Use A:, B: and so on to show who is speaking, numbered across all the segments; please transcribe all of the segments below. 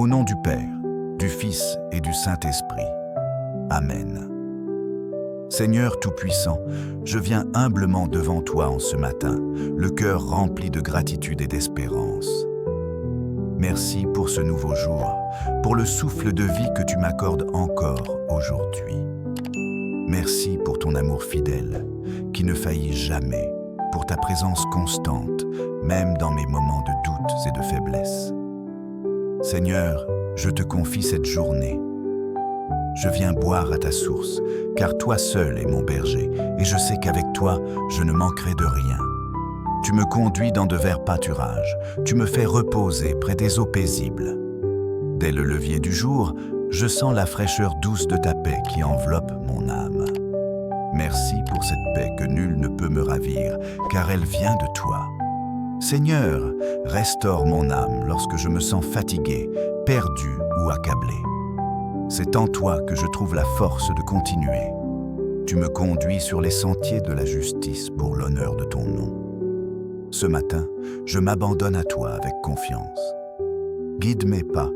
A: nom du Père, du Fils et du Saint-Esprit. Amen. Seigneur Tout-Puissant, je viens humblement devant toi en ce matin, le cœur rempli de gratitude et d'espérance. Merci pour ce nouveau jour, pour le souffle de vie que tu m'accordes encore aujourd'hui. Merci pour ton amour fidèle, qui ne faillit jamais, pour ta présence constante, même dans mes moments de doute et de faiblesse. Seigneur, je te confie cette journée. Je viens boire à ta source, car toi seul es mon berger, et je sais qu'avec toi, je ne manquerai de rien. Tu me conduis dans de verts pâturages, tu me fais reposer près des eaux paisibles. Dès le levier du jour, je sens la fraîcheur douce de ta paix qui enveloppe mon âme. Merci pour cette paix que nul ne peut me ravir, car elle vient de toi. Seigneur, restaure mon âme lorsque je me sens fatigué, perdu ou accablé. C'est en toi que je trouve la force de continuer. Tu me conduis sur les sentiers de la justice pour l'honneur de ton nom. Ce matin, je m'abandonne à toi avec confiance. Guide mes pas,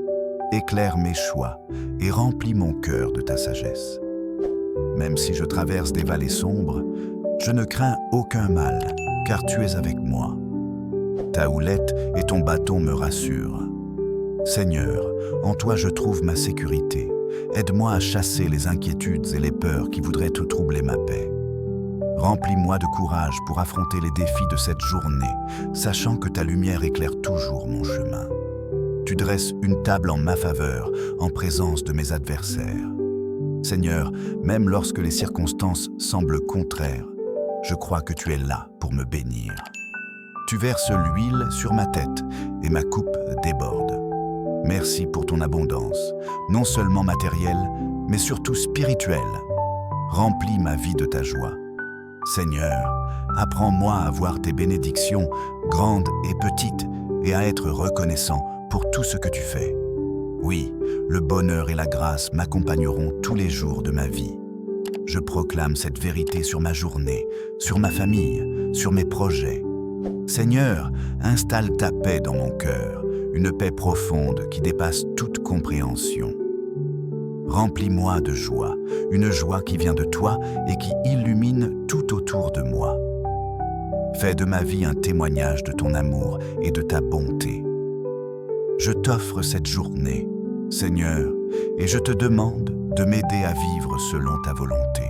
A: éclaire mes choix et remplis mon cœur de ta sagesse. Même si je traverse des vallées sombres, je ne crains aucun mal, car tu es avec moi. Ta houlette et ton bâton me rassurent. Seigneur, en toi je trouve ma sécurité. Aide-moi à chasser les inquiétudes et les peurs qui voudraient te troubler ma paix. Remplis-moi de courage pour affronter les défis de cette journée, sachant que ta lumière éclaire toujours mon chemin. Tu dresses une table en ma faveur, en présence de mes adversaires. Seigneur, même lorsque les circonstances semblent contraires, je crois que tu es là pour me bénir. Tu verses l'huile sur ma tête et ma coupe déborde. Merci pour ton abondance, non seulement matérielle, mais surtout spirituelle. Remplis ma vie de ta joie. Seigneur, apprends-moi à voir tes bénédictions, grandes et petites, et à être reconnaissant pour tout ce que tu fais. Oui, le bonheur et la grâce m'accompagneront tous les jours de ma vie. Je proclame cette vérité sur ma journée, sur ma famille, sur mes projets. Seigneur, installe ta paix dans mon cœur, une paix profonde qui dépasse toute compréhension. Remplis-moi de joie, une joie qui vient de toi et qui illumine tout autour de moi. Fais de ma vie un témoignage de ton amour et de ta bonté. Je t'offre cette journée, Seigneur, et je te demande de m'aider à vivre selon ta volonté.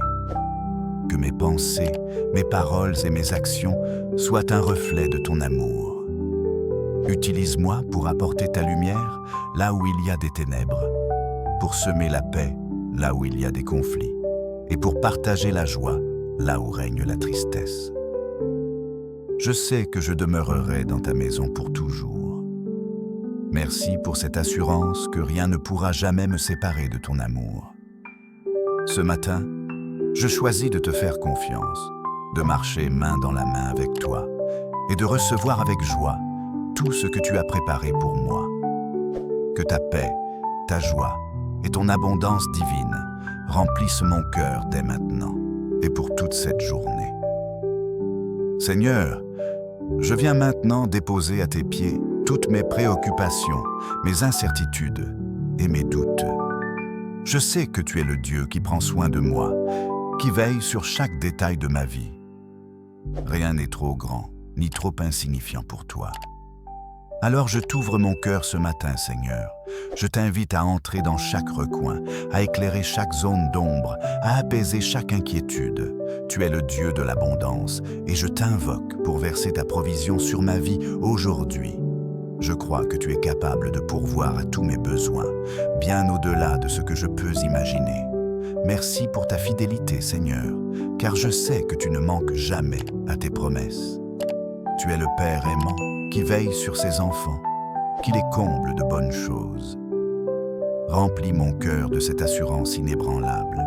A: Que mes pensées, mes paroles et mes actions soient un reflet de ton amour. Utilise-moi pour apporter ta lumière là où il y a des ténèbres, pour semer la paix là où il y a des conflits, et pour partager la joie là où règne la tristesse. Je sais que je demeurerai dans ta maison pour toujours. Merci pour cette assurance que rien ne pourra jamais me séparer de ton amour. Ce matin, je choisis de te faire confiance, de marcher main dans la main avec toi et de recevoir avec joie tout ce que tu as préparé pour moi. Que ta paix, ta joie et ton abondance divine remplissent mon cœur dès maintenant et pour toute cette journée. Seigneur, je viens maintenant déposer à tes pieds toutes mes préoccupations, mes incertitudes et mes doutes. Je sais que tu es le Dieu qui prend soin de moi, qui veille sur chaque détail de ma vie. Rien n'est trop grand, ni trop insignifiant pour toi. Alors je t'ouvre mon cœur ce matin, Seigneur. Je t'invite à entrer dans chaque recoin, à éclairer chaque zone d'ombre, à apaiser chaque inquiétude. Tu es le Dieu de l'abondance et je t'invoque pour verser ta provision sur ma vie aujourd'hui. Je crois que tu es capable de pourvoir à tous mes besoins, bien au-delà de ce que je peux imaginer. Merci pour ta fidélité, Seigneur, car je sais que tu ne manques jamais à tes promesses. Tu es le Père aimant qui veille sur ses enfants, qui les comble de bonnes choses. Remplis mon cœur de cette assurance inébranlable,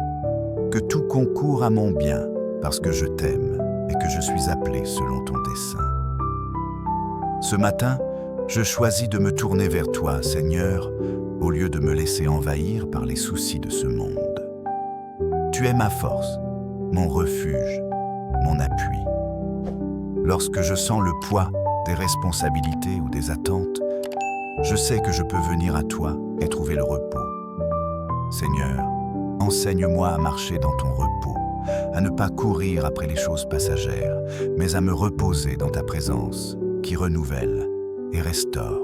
A: que tout concourt à mon bien parce que je t'aime et que je suis appelé selon ton dessein. Ce matin, je choisis de me tourner vers toi, Seigneur, au lieu de me laisser envahir par les soucis de ce monde. Tu es ma force, mon refuge, mon appui. Lorsque je sens le poids des responsabilités ou des attentes, Je sais que je peux venir à toi et trouver le repos. Seigneur, enseigne-moi à marcher dans ton repos, à ne pas courir après les choses passagères, mais à me reposer dans ta présence, qui renouvelle et restaure.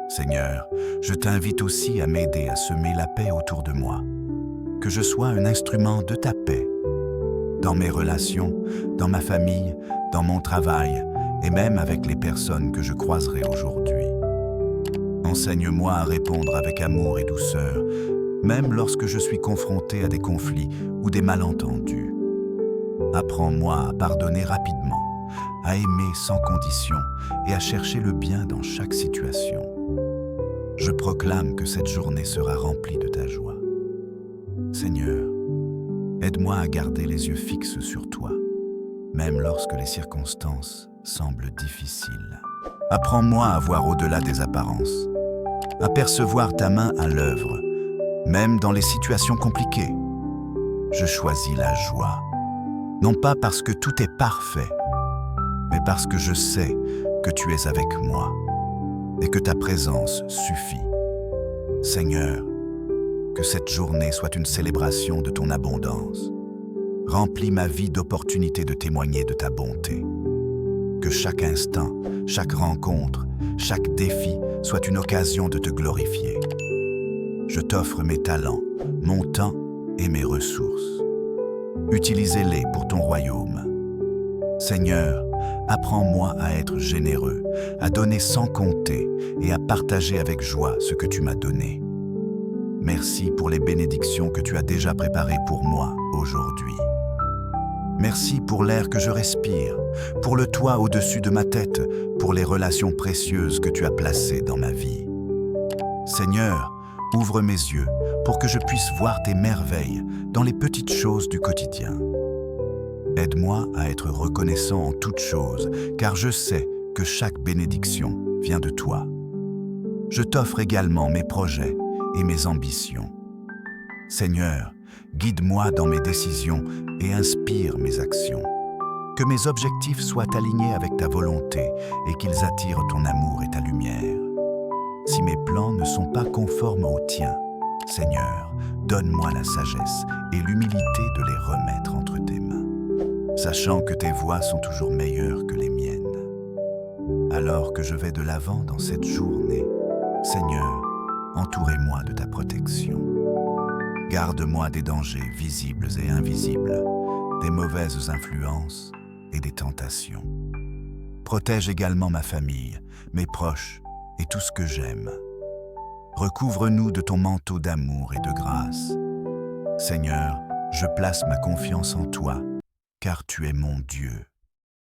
A: Seigneur, je t'invite aussi à m'aider à semer la paix autour de moi, que je sois un instrument de ta paix, dans mes relations, dans ma famille, dans mon travail et même avec les personnes que je croiserai aujourd'hui. Enseigne-moi à répondre avec amour et douceur, même lorsque je suis confronté à des conflits ou des malentendus. Apprends-moi à pardonner rapidement, à aimer sans condition et à chercher le bien dans chaque situation. Je proclame que cette journée sera remplie de ta joie. Seigneur, aide-moi à garder les yeux fixes sur toi, même lorsque les circonstances semblent difficiles. Apprends-moi à voir au-delà des apparences, à percevoir ta main à l'œuvre, même dans les situations compliquées. Je choisis la joie, non pas parce que tout est parfait, mais parce que je sais que tu es avec moi et que ta présence suffit. Seigneur, que cette journée soit une célébration de ton abondance. Remplis ma vie d'opportunités de témoigner de ta bonté. Que chaque instant, chaque rencontre, chaque défi soit une occasion de te glorifier. Je t'offre mes talents, mon temps et mes ressources. Utilisez-les pour ton royaume. Seigneur, apprends-moi à être généreux, à donner sans compter et à partager avec joie ce que tu m'as donné. Merci pour les bénédictions que tu as déjà préparées pour moi aujourd'hui. Merci pour l'air que je respire, pour le toit au-dessus de ma tête, pour les relations précieuses que tu as placées dans ma vie. Seigneur, ouvre mes yeux pour que je puisse voir tes merveilles dans les petites choses du quotidien. Aide-moi à être reconnaissant en toutes choses, car je sais que chaque bénédiction vient de toi. Je t'offre également mes projets et mes ambitions. Seigneur, guide-moi dans mes décisions et inspire mes actions. Que mes objectifs soient alignés avec ta volonté et qu'ils attirent ton amour et ta lumière. Si mes plans ne sont pas conformes aux tiens, Seigneur, donne-moi la sagesse et l'humilité de les remettre entre tes mains, sachant que tes voies sont toujours meilleures que les miennes. Alors que je vais de l'avant dans cette journée, Seigneur, entourez-moi de ta protection. Garde-moi des dangers visibles et invisibles, des mauvaises influences et des tentations. Protège également ma famille, mes proches et tout ce que j'aime. Recouvre-nous de ton manteau d'amour et de grâce. Seigneur, je place ma confiance en toi, car tu es mon Dieu.